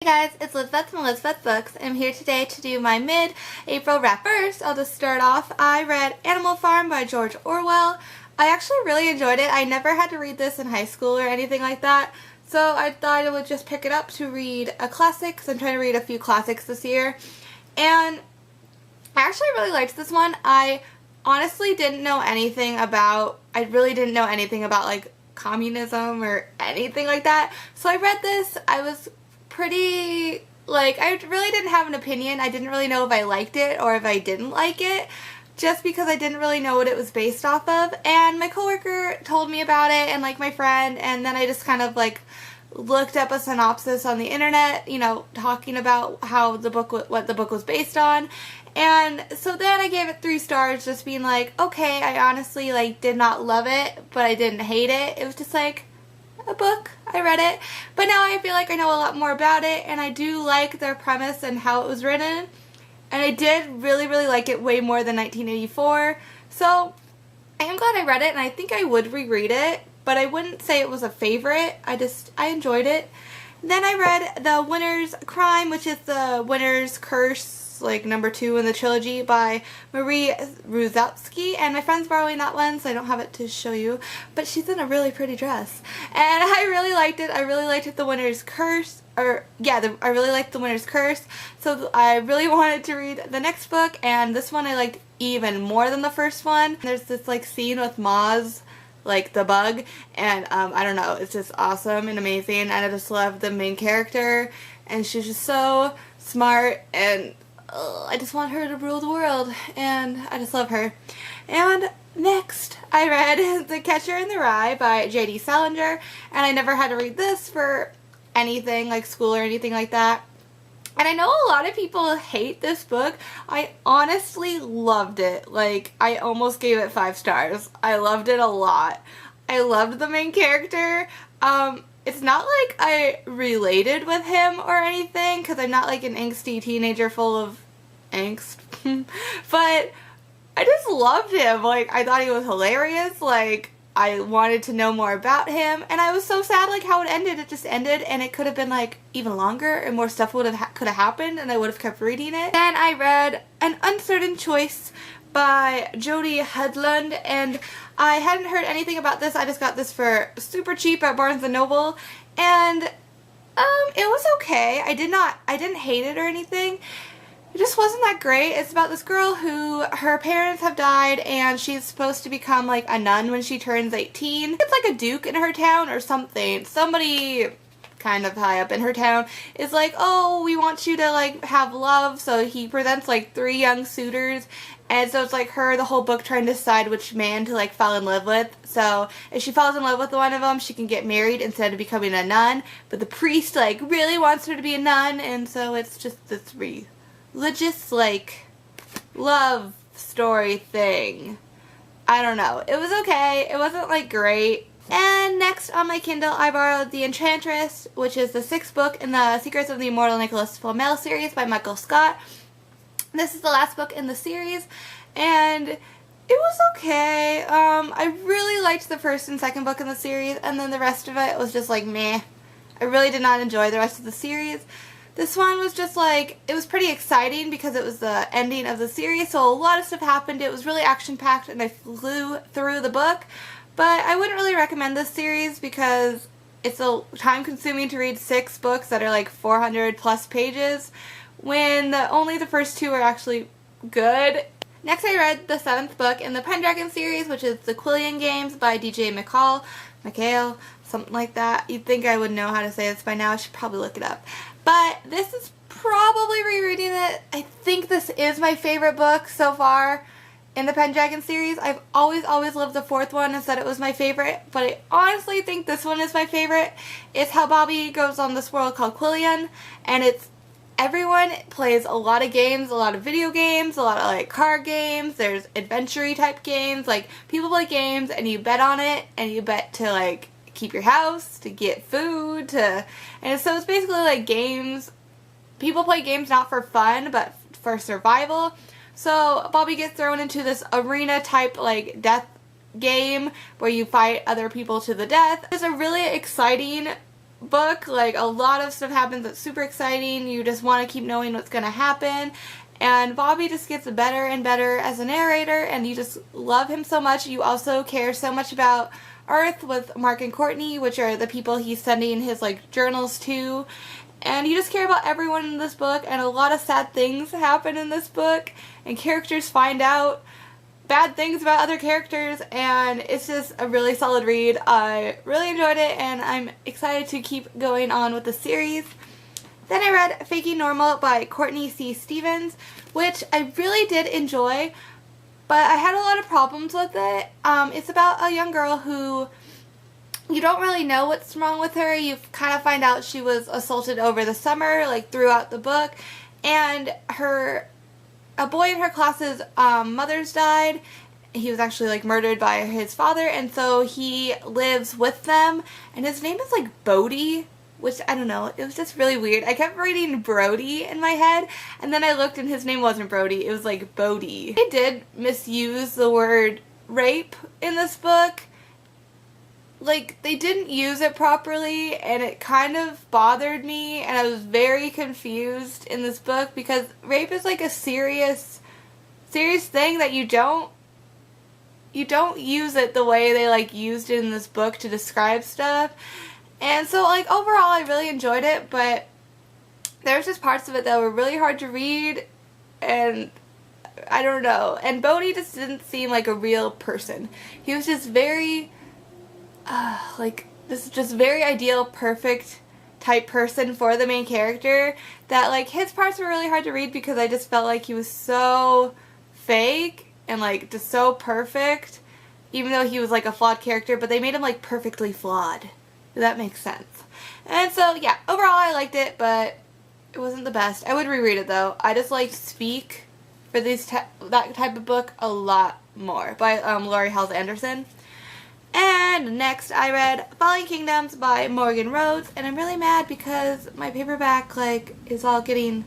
guys, it's Lizbeth from Lizbeth Books. I'm here today to do my mid-April wrap. First, I'll just start off. I read Animal Farm by George Orwell. I actually really enjoyed it. I never had to read this in high school or anything like that, so I thought I would just pick it up to read a classic, because I'm trying to read a few classics this year. And I actually really liked this one. I honestly didn't know anything about, like communism or anything like that. So I read this. I was pretty, I really didn't have an opinion. I didn't really know if I liked it or if I didn't like it, just because I didn't really know what it was based off of. And my coworker told me about it, and my friend, and then I just kind of looked up a synopsis on the internet, talking about how what the book was based on. And so then I gave it 3 stars, just being okay, I honestly did not love it, but I didn't hate it. It was just a book. I read it, but now I feel like I know a lot more about it, and I do like their premise and how it was written, and I did really like it way more than 1984. So I am glad I read it, and I think I would reread it, but I wouldn't say it was a favorite. I enjoyed it. Then I read The Winner's Crime, which is The Winner's Curse, number 2 in the trilogy by Marie Ruzowski, and my friend's borrowing that one, so I don't have it to show you, but she's in a really pretty dress, and I really liked it. I really liked The Winner's Curse, I really liked The Winner's Curse, so I really wanted to read the next book, and this one I liked even more than the first one. There's this scene with Moz, the bug, and I don't know, it's just awesome and amazing, and I just love the main character, and she's just so smart, and I just want her to rule the world, and I just love her. And next, I read The Catcher in the Rye by J.D. Salinger, and I never had to read this for anything, school or anything like that. And I know a lot of people hate this book. I honestly loved it. I almost gave it 5 stars. I loved it a lot. I loved the main character. It's not I related with him or anything, because I'm not an angsty teenager full of angst, but I just loved him. I thought he was hilarious. I wanted to know more about him, and I was so sad how it ended. It just ended, and it could have been even longer, and more stuff could have happened, and I would have kept reading it. Then I read An Uncertain Choice by Jodie Hedlund, and I hadn't heard anything about this. I just got this for super cheap at Barnes & Noble, and it was okay. I didn't hate it or anything. It just wasn't that great. It's about this girl who, her parents have died, and she's supposed to become a nun when she turns 18. It's a duke in her town or something. Somebody kind of high up in her town is oh, we want you to have love, so he presents 3 young suitors, and so it's her the whole book trying to decide which man to fall in love with. So if she falls in love with one of them, she can get married instead of becoming a nun, but the priest really wants her to be a nun, and so it's just this religious love story thing. I don't know. It was okay. It wasn't great. And next on my Kindle, I borrowed The Enchantress, which is the 6th book in the Secrets of the Immortal Nicholas Flamel series by Michael Scott. This is the last book in the series, and it was okay. I really liked the 1st and 2nd book in the series, and then the rest of it was just meh. I really did not enjoy the rest of the series. This one was just it was pretty exciting because it was the ending of the series, so a lot of stuff happened. It was really action-packed, and I flew through the book. But I wouldn't really recommend this series because it's time-consuming to read 6 books that are 400 plus pages, when only the first 2 are actually good. Next, I read the 7th book in the Pendragon series, which is The Quillian Games by DJ McHale, something like that. You'd think I would know how to say this by now. I should probably look it up. But this is probably rereading it. I think this is my favorite book so far in the Pendragon series. I've always loved the 4th one and said it was my favorite, but I honestly think this one is my favorite. It's how Bobby goes on this world called Quillian, and everyone plays a lot of games, a lot of video games, a lot of card games. There's adventure-y type games. People play games and you bet on it, and you bet to keep your house, to get food, and so it's basically games. People play games not for fun, but for survival. So Bobby gets thrown into this arena type death game where you fight other people to the death. It's a really exciting book. Like, a lot of stuff happens that's super exciting. You just want to keep knowing what's going to happen. And Bobby just gets better and better as a narrator, and you just love him so much. You also care so much about Earth with Mark and Courtney, which are the people he's sending his, like, journals to. And you just care about everyone in this book, and a lot of sad things happen in this book, and characters find out bad things about other characters, and it's just a really solid read. I really enjoyed it, and I'm excited to keep going on with the series. Then I read Faking Normal by Courtney C. Stevens, which I really did enjoy, but I had a lot of problems with it. It's about a young girl who you don't really know what's wrong with her. You kind of find out she was assaulted over the summer, like throughout the book, and a boy in her class's mother's died. He was actually like murdered by his father, and so he lives with them, and his name is like Bodie, which, I don't know, it was just really weird. I kept reading Brody in my head, and then I looked and his name wasn't Brody, it was like Bodie. They did misuse the word rape in this book. Like, they didn't use it properly, and it kind of bothered me, and I was very confused in this book, because rape is like a serious thing that you don't use it the way they like used it in this book to describe stuff. And so, like, overall I really enjoyed it, but there's just parts of it that were really hard to read, and I don't know. And Bodhi just didn't seem like a real person. He was just very like, this is just very ideal, perfect type person for the main character, that like his parts were really hard to read because I just felt like he was so fake and like just so perfect, even though he was like a flawed character, but they made him like perfectly flawed. If that makes sense. And so yeah, overall I liked it, but it wasn't the best. I would reread it though. I just liked Speak for that type of book a lot more, by Laurie Halse Anderson. And next I read Falling Kingdoms by Morgan Rhodes, and I'm really mad because my paperback like is all getting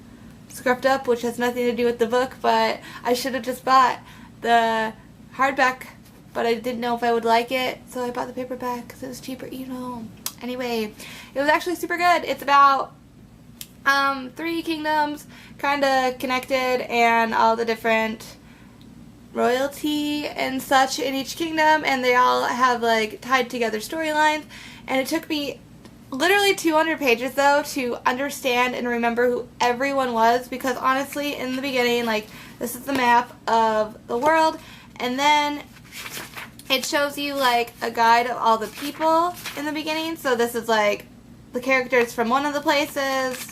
scruffed up, which has nothing to do with the book, but I should have just bought the hardback, but I didn't know if I would like it, so I bought the paperback because it was cheaper, you know. Anyway, it was actually super good. It's about 3 kingdoms kind of connected, and all the different royalty and such in each kingdom, and they all have like tied together storylines, and it took me literally 200 pages though to understand and remember who everyone was, because honestly in the beginning, like, this is the map of the world, and then it shows you like a guide of all the people in the beginning. So this is like the characters from one of the places,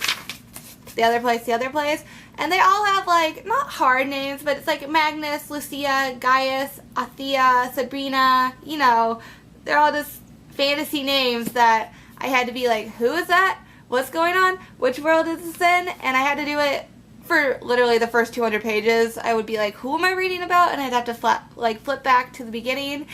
the other place, and they all have like, not hard names, but it's like Magnus, Lucia, Gaius, Althea, Sabrina, you know, they're all just fantasy names that I had to be like, who is that? What's going on? Which world is this in? And I had to do it for literally the first 200 pages. I would be like, who am I reading about? And I'd have to flip back to the beginning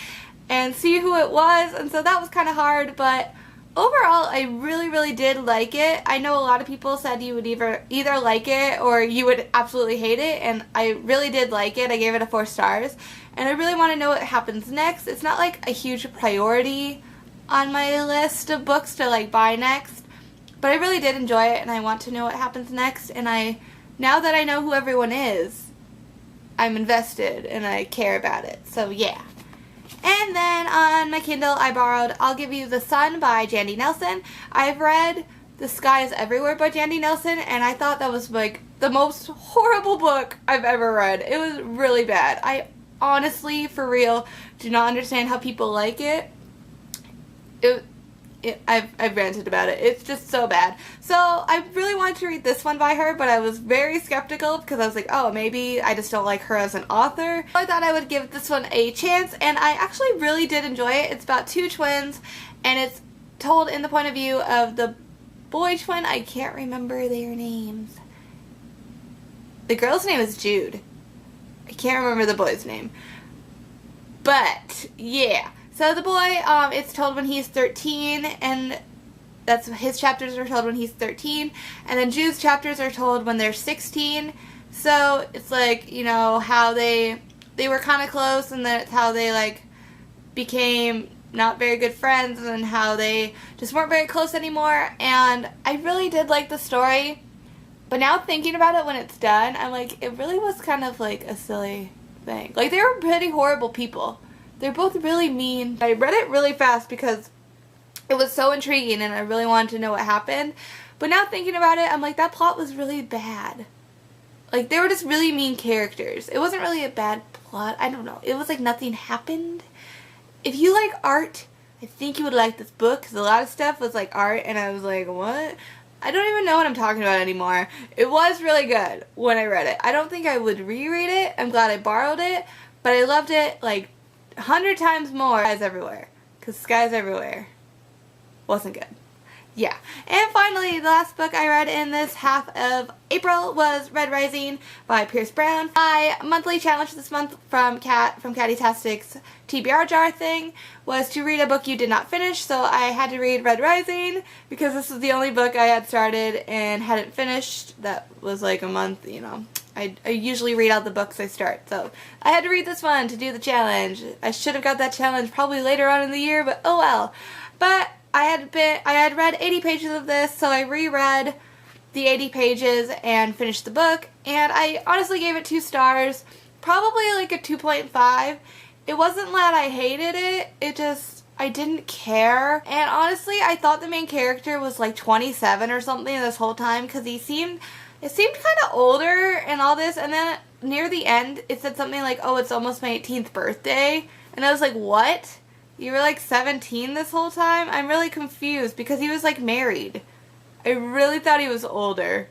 and see who it was, and so that was kind of hard, but overall, I really, really did like it. I know a lot of people said you would either like it or you would absolutely hate it, and I really did like it. I gave it a 4 stars, and I really want to know what happens next. It's not like a huge priority on my list of books to like buy next, but I really did enjoy it, and I want to know what happens next, and now that I know who everyone is, I'm invested and I care about it, so yeah. And then on my Kindle, I borrowed I'll Give You the Sun by Jandy Nelson. I've read The Sky is Everywhere by Jandy Nelson, and I thought that was like the most horrible book I've ever read. It was really bad. I honestly, for real, do not understand how people like it. I've ranted about it. It's just so bad. So I really wanted to read this one by her, but I was very skeptical because I was like, oh, maybe I just don't like her as an author. So I thought I would give this one a chance, and I actually really did enjoy it. It's about 2 twins, and it's told in the point of view of the boy twin. I can't remember their names. The girl's name is Jude. I can't remember the boy's name. But, yeah. So the boy, it's told when he's 13, and that's his chapters are told when he's 13, and then Jude's chapters are told when they're 16. So it's like, you know, how they were kind of close, and that's how they like became not very good friends and how they just weren't very close anymore. And I really did like the story. But now thinking about it when it's done, I'm like, it really was kind of like a silly thing. Like, they were pretty horrible people. They're both really mean. I read it really fast because it was so intriguing and I really wanted to know what happened. But now thinking about it, I'm like, that plot was really bad. Like, they were just really mean characters. It wasn't really a bad plot. I don't know. It was like nothing happened. If you like art, I think you would like this book because a lot of stuff was like art and I was like, what? I don't even know what I'm talking about anymore. It was really good when I read it. I don't think I would reread it. I'm glad I borrowed it. But I loved it like 100 times more. Skies Everywhere. Because Skies Everywhere wasn't good. Yeah. And finally, the last book I read in this half of April was Red Rising by Pierce Brown. My monthly challenge this month from Catty-tastic's TBR jar thing was to read a book you did not finish, so I had to read Red Rising because this was the only book I had started and hadn't finished. That was like a month, you know. I usually read out the books I start, so I had to read this one to do the challenge. I should have got that challenge probably later on in the year, but oh well. But I had read 80 pages of this, so I reread the 80 pages and finished the book, and I honestly gave it 2 stars, probably like a 2.5. It wasn't that I hated it, it just, I didn't care, and honestly, I thought the main character was like 27 or something this whole time, because it seemed kind of older and all this, and then near the end, it said something like, oh, it's almost my 18th birthday, and I was like, what? You were like 17 this whole time? I'm really confused because he was like married. I really thought he was older.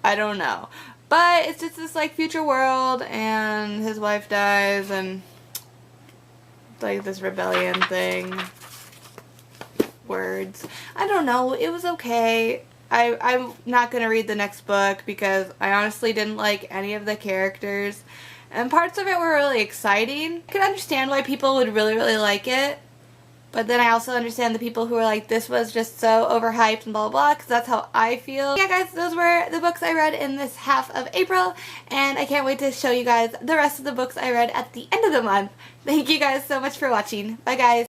I don't know. But it's just this like future world and his wife dies and like this rebellion thing. Words. I don't know. It was okay. I'm not going to read the next book because I honestly didn't like any of the characters. And parts of it were really exciting. I could understand why people would really, really like it. But then I also understand the people who are like, this was just so overhyped and blah, blah, blah, because that's how I feel. Yeah, guys, those were the books I read in this half of April. And I can't wait to show you guys the rest of the books I read at the end of the month. Thank you guys so much for watching. Bye, guys.